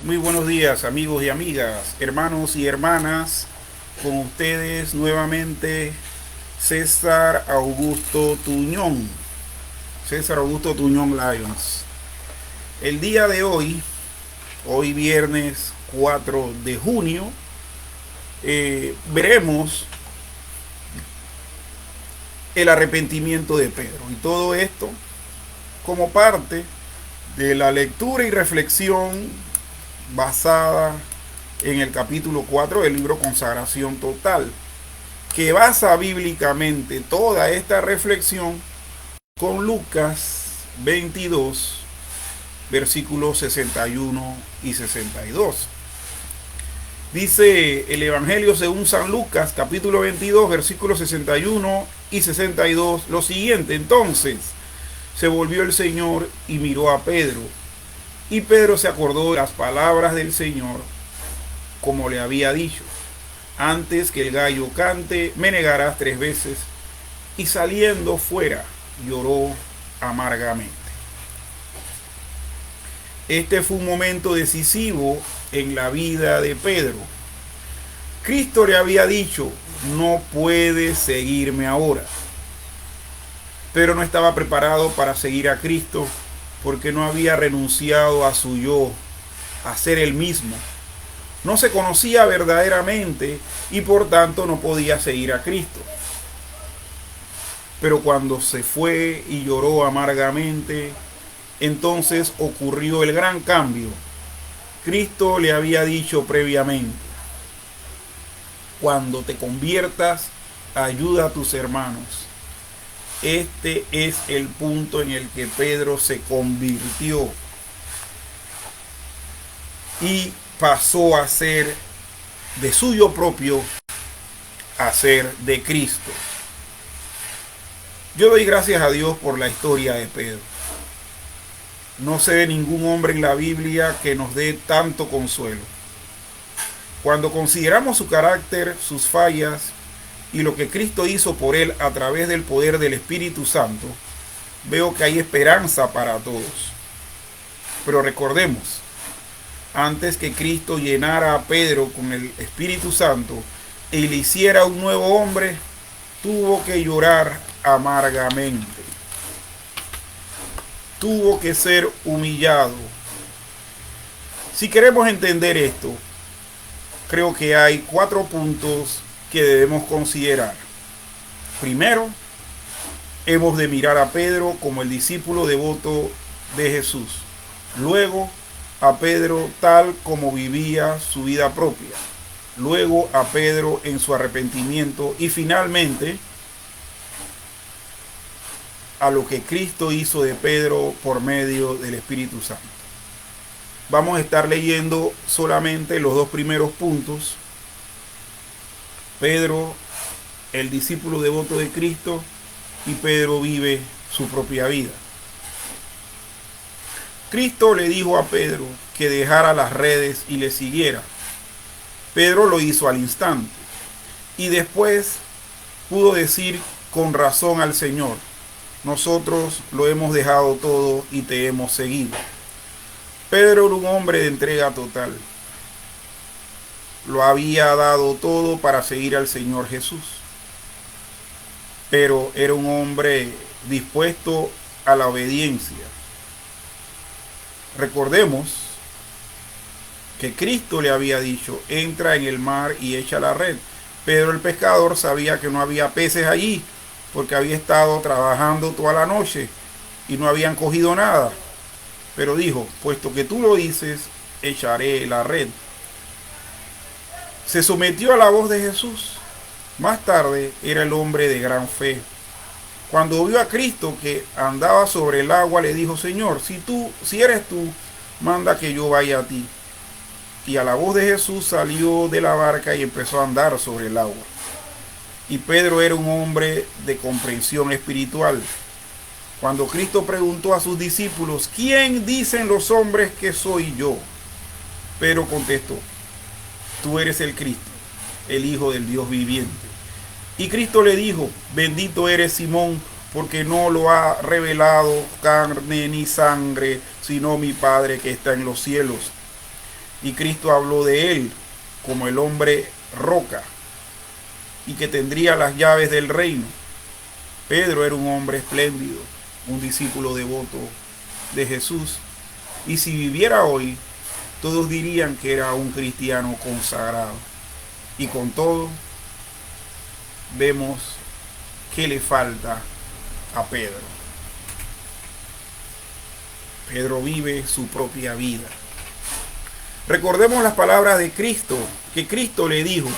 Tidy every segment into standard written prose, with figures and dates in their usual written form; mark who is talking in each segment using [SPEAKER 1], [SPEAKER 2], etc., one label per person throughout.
[SPEAKER 1] Muy buenos días, amigos y amigas, hermanos y hermanas. Con ustedes nuevamente César Augusto Tuñón. César Augusto Tuñón Lyons. El día de hoy viernes 4 de junio, veremos el arrepentimiento de Pedro. Y todo esto como parte de la lectura y reflexión basada en el capítulo 4 del libro Consagración Total, que basa bíblicamente toda esta reflexión con Lucas 22, versículos 61 y 62. Dice el Evangelio según San Lucas, capítulo 22, versículos 61 y 62, lo siguiente: entonces se volvió el Señor y miró a Pedro, y Pedro se acordó de las palabras del Señor, como le había dicho: antes que el gallo cante, me negarás 3 veces. Y saliendo fuera, lloró amargamente. Este fue un momento decisivo en la vida de Pedro. Cristo le había dicho: no puedes seguirme ahora. Pero no estaba preparado para seguir a Cristo porque no había renunciado a su yo, a ser el mismo. No se conocía verdaderamente y por tanto no podía seguir a Cristo. Pero cuando se fue y lloró amargamente, entonces ocurrió el gran cambio. Cristo le había dicho previamente: cuando te conviertas, ayuda a tus hermanos. Este es el punto en el que Pedro se convirtió y pasó a ser de suyo propio a ser de Cristo. Yo doy gracias a Dios por la historia de Pedro. No sé de ningún hombre en la Biblia que nos dé tanto consuelo. Cuando consideramos su carácter, sus fallas y lo que Cristo hizo por él a través del poder del Espíritu Santo, veo que hay esperanza para todos. Pero recordemos, antes que Cristo llenara a Pedro con el Espíritu Santo y le hiciera un nuevo hombre, tuvo que llorar amargamente. Tuvo que ser humillado. Si queremos entender esto, creo que hay 4 puntos que debemos considerar. Primero, hemos de mirar a Pedro como el discípulo devoto de Jesús. Luego, a Pedro tal como vivía su vida propia. Luego, a Pedro en su arrepentimiento. Y finalmente, a lo que Cristo hizo de Pedro por medio del Espíritu Santo. Vamos a estar leyendo solamente los 2 primeros puntos. Pedro, el discípulo devoto de Cristo, y Pedro vive su propia vida. Cristo le dijo a Pedro que dejara las redes y le siguiera. Pedro lo hizo al instante y después pudo decir con razón al Señor: nosotros lo hemos dejado todo y te hemos seguido. Pedro era un hombre de entrega total. Lo había dado todo para seguir al Señor Jesús. Pero era un hombre dispuesto a la obediencia. Recordemos que Cristo le había dicho: entra en el mar y echa la red. Pedro el pescador sabía que no había peces allí porque había estado trabajando toda la noche y no habían cogido nada. Pero dijo: puesto que tú lo dices, echaré la red. Se sometió a la voz de Jesús. Más tarde era el hombre de gran fe. Cuando vio a Cristo que andaba sobre el agua, le dijo: Señor, si eres tú, manda que yo vaya a ti. Y a la voz de Jesús salió de la barca y empezó a andar sobre el agua. Y Pedro era un hombre de comprensión espiritual. Cuando Cristo preguntó a sus discípulos: ¿quién dicen los hombres que soy yo? Pedro contestó: tú eres el Cristo, el Hijo del Dios viviente. Y Cristo le dijo: bendito eres Simón, porque no lo ha revelado carne ni sangre, sino mi Padre que está en los cielos. y Cristo habló de él como el hombre roca y que tendría las llaves del reino. Pedro era un hombre espléndido, un discípulo devoto de Jesús, y si viviera hoy, todos dirían que era un cristiano consagrado. Y con todo, vemos que le falta a Pedro. Pedro vive su propia vida. Recordemos las palabras de Cristo, que Cristo le dijo: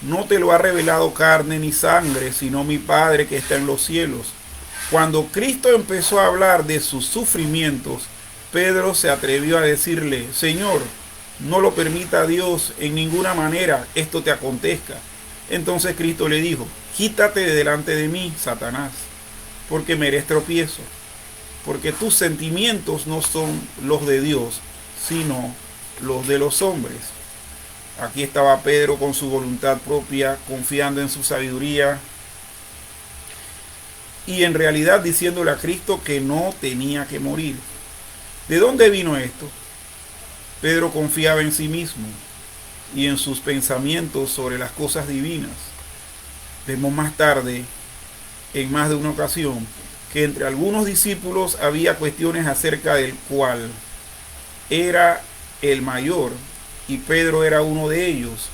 [SPEAKER 1] no te lo ha revelado carne ni sangre, sino mi Padre que está en los cielos. Cuando Cristo empezó a hablar de sus sufrimientos, Pedro se atrevió a decirle: Señor, no lo permita Dios en ninguna manera esto te acontezca. Entonces Cristo le dijo: quítate de delante de mí, Satanás, porque me eres tropiezo, porque tus sentimientos no son los de Dios, sino los de los hombres. Aquí estaba Pedro con su voluntad propia, confiando en su sabiduría y en realidad diciéndole a Cristo que no tenía que morir. ¿De dónde vino esto? Pedro confiaba en sí mismo y en sus pensamientos sobre las cosas divinas. Vemos más tarde, en más de una ocasión, que entre algunos discípulos había cuestiones acerca del cual era el mayor, y Pedro era uno de ellos,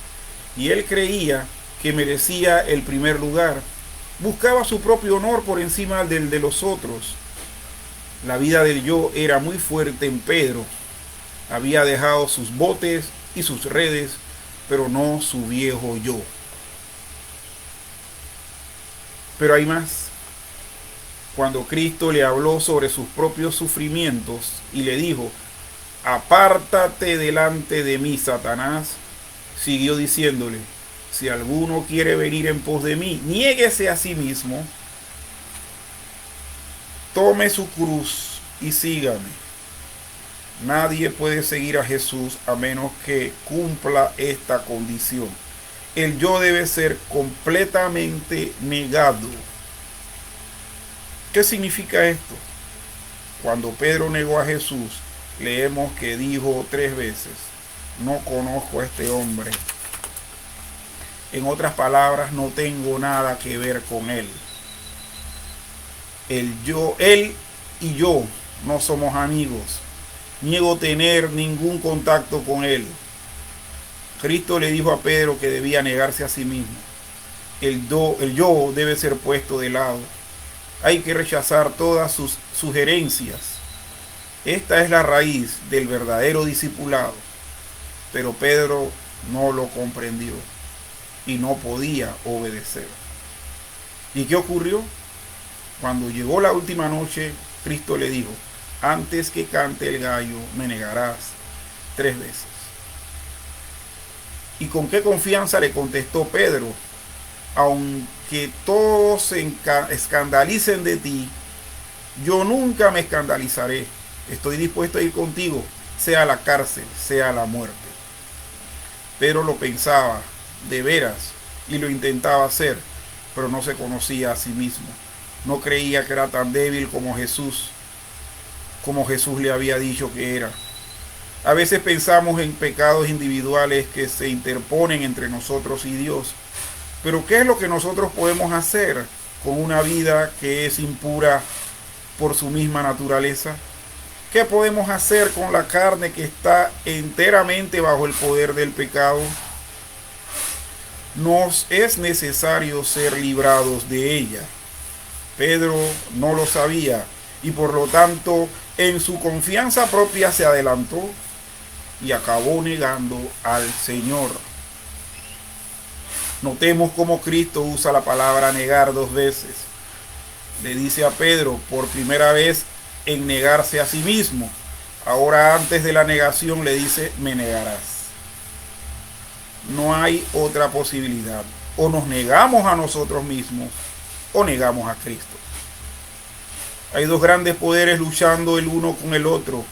[SPEAKER 1] y él creía que merecía el primer lugar. Buscaba su propio honor por encima del de los otros. La vida del yo era muy fuerte en Pedro. Había dejado sus botes y sus redes, pero no su viejo yo. Pero hay más. Cuando Cristo le habló sobre sus propios sufrimientos y le dijo: apártate delante de mí, Satanás, siguió diciéndole: si alguno quiere venir en pos de mí, niéguese a sí mismo, tome su cruz y sígame. Nadie puede seguir a Jesús a menos que cumpla esta condición. El yo debe ser completamente negado. ¿Qué significa esto? Cuando Pedro negó a Jesús, leemos que dijo 3 veces: no conozco a este hombre. En otras palabras, no tengo nada que ver con él. Él y yo no somos amigos. Niego tener ningún contacto con él. Cristo le dijo a Pedro que debía negarse a sí mismo. El yo debe ser puesto de lado. Hay que rechazar todas sus sugerencias. Esta es la raíz del verdadero discipulado. Pero Pedro no lo comprendió y no podía obedecer. ¿Y qué ocurrió? Cuando llegó la última noche, Cristo le dijo: antes que cante el gallo, me negarás 3 veces. ¿Y con qué confianza le contestó Pedro? Aunque todos se escandalicen de ti, yo nunca me escandalizaré. Estoy dispuesto a ir contigo, sea la cárcel, sea la muerte. Pedro lo pensaba de veras y lo intentaba hacer, pero no se conocía a sí mismo. No creía que era tan débil como Jesús le había dicho que era. A veces pensamos en pecados individuales que se interponen entre nosotros y Dios. Pero ¿qué es lo que nosotros podemos hacer con una vida que es impura por su misma naturaleza? ¿Qué podemos hacer con la carne que está enteramente bajo el poder del pecado? Nos es necesario ser librados de ella. Pedro no lo sabía y por lo tanto en su confianza propia se adelantó y acabó negando al Señor. Notemos cómo Cristo usa la palabra negar 2 veces. Le dice a Pedro por primera vez en negarse a sí mismo. Ahora, antes de la negación, le dice: me negarás. No hay otra posibilidad. O nos negamos a nosotros mismos o negamos a Cristo. Hay 2 grandes poderes luchando el uno con el otro: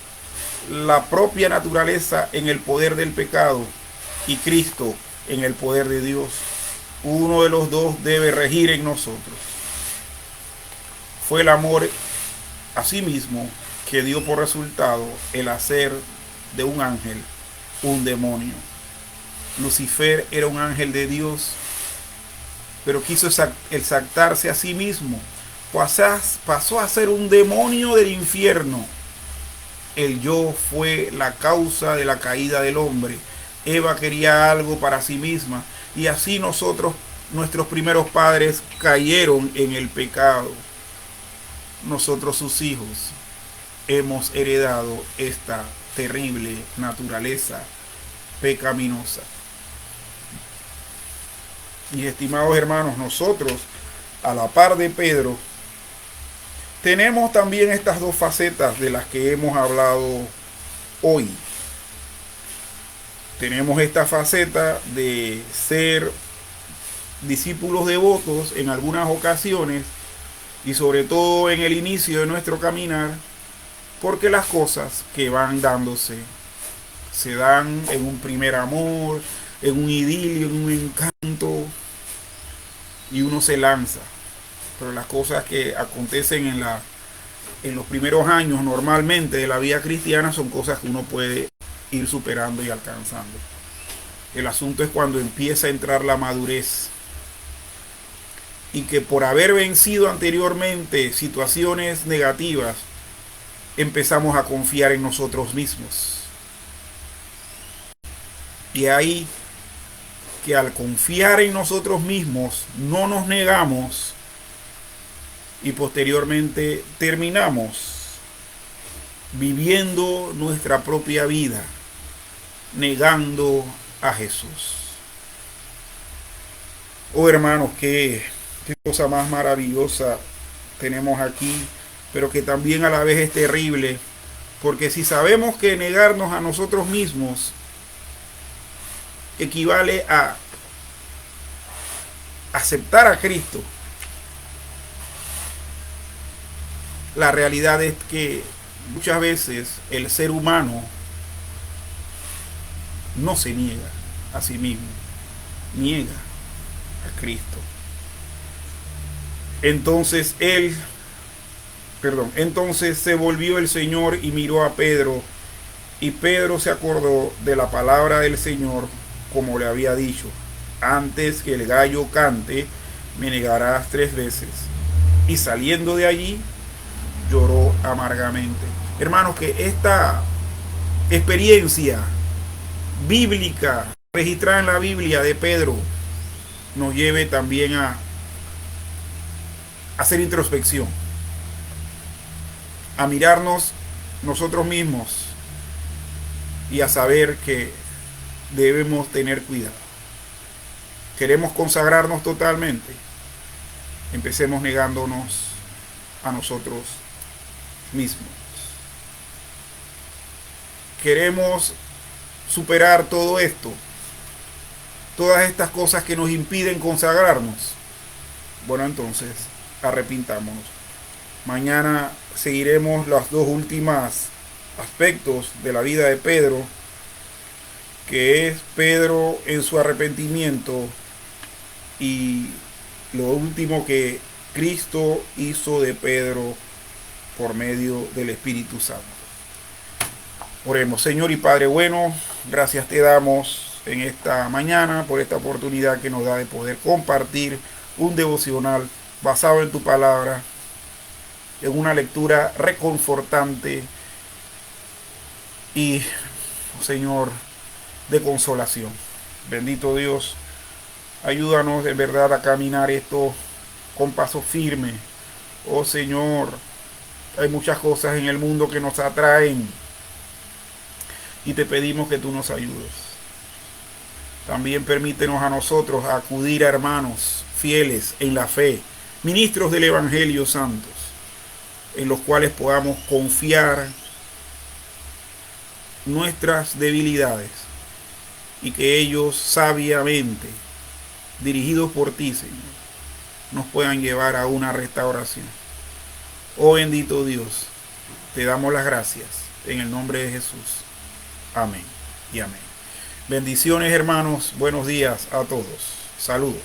[SPEAKER 1] la propia naturaleza en el poder del pecado y Cristo en el poder de Dios. Uno de los 2 debe regir en nosotros. Fue el amor a sí mismo que dio por resultado el hacer de un ángel un demonio. Lucifer era un ángel de Dios, pero quiso exaltarse a sí mismo. Pasó a ser un demonio del infierno. El yo fue la causa de la caída del hombre. Eva quería algo para sí misma, y así nuestros primeros padres cayeron en el pecado. Nosotros, sus hijos, hemos heredado esta terrible naturaleza pecaminosa. Mis estimados hermanos, nosotros, a la par de Pedro, tenemos también estas dos facetas de las que hemos hablado hoy. Tenemos esta faceta de ser discípulos devotos en algunas ocasiones, y sobre todo en el inicio de nuestro caminar, porque las cosas que van dándose se dan en un primer amor, en un idilio, en un encanto, y uno se lanza. Pero las cosas que acontecen en los primeros años normalmente de la vida cristiana son cosas que uno puede ir superando y alcanzando. El asunto es cuando empieza a entrar la madurez, y que por haber vencido anteriormente situaciones negativas, empezamos a confiar en nosotros mismos. Y ahí que al confiar en nosotros mismos no nos negamos, y posteriormente terminamos viviendo nuestra propia vida, negando a Jesús. Oh hermanos, qué cosa más maravillosa tenemos aquí, pero que también a la vez es terrible, porque si sabemos que negarnos a nosotros mismos equivale a aceptar a Cristo, la realidad es que muchas veces el ser humano no se niega a sí mismo, niega a Cristo. Entonces se volvió el Señor y miró a Pedro, y Pedro se acordó de la palabra del Señor, como le había dicho: antes que el gallo cante, me negarás 3 veces. Y saliendo de allí, lloró amargamente. Hermanos, que esta experiencia bíblica registrada en la Biblia de Pedro nos lleve también a hacer introspección, a mirarnos nosotros mismos y a saber que debemos tener cuidado. Queremos consagrarnos totalmente, empecemos negándonos a nosotros mismos. Queremos superar todo esto, todas estas cosas que nos impiden consagrarnos. Bueno, entonces arrepintámonos. Mañana seguiremos los dos últimos aspectos de la vida de Pedro, que es Pedro en su arrepentimiento y lo último que Cristo hizo de Pedro por medio del Espíritu Santo. Oremos. Señor y Padre bueno, gracias te damos en esta mañana por esta oportunidad que nos da de poder compartir un devocional basado en tu palabra, en una lectura reconfortante y, Señor, de consolación. Bendito Dios, ayúdanos en verdad a caminar esto con paso firme. Oh Señor, hay muchas cosas en el mundo que nos atraen y te pedimos que tú nos ayudes. También permítenos a nosotros acudir a hermanos fieles en la fe, ministros del Evangelio santos, en los cuales podamos confiar nuestras debilidades y que ellos sabiamente, dirigidos por ti, Señor, nos puedan llevar a una restauración. Oh bendito Dios, te damos las gracias en el nombre de Jesús. Amén y amén. Bendiciones, hermanos. Buenos días a todos. Saludos.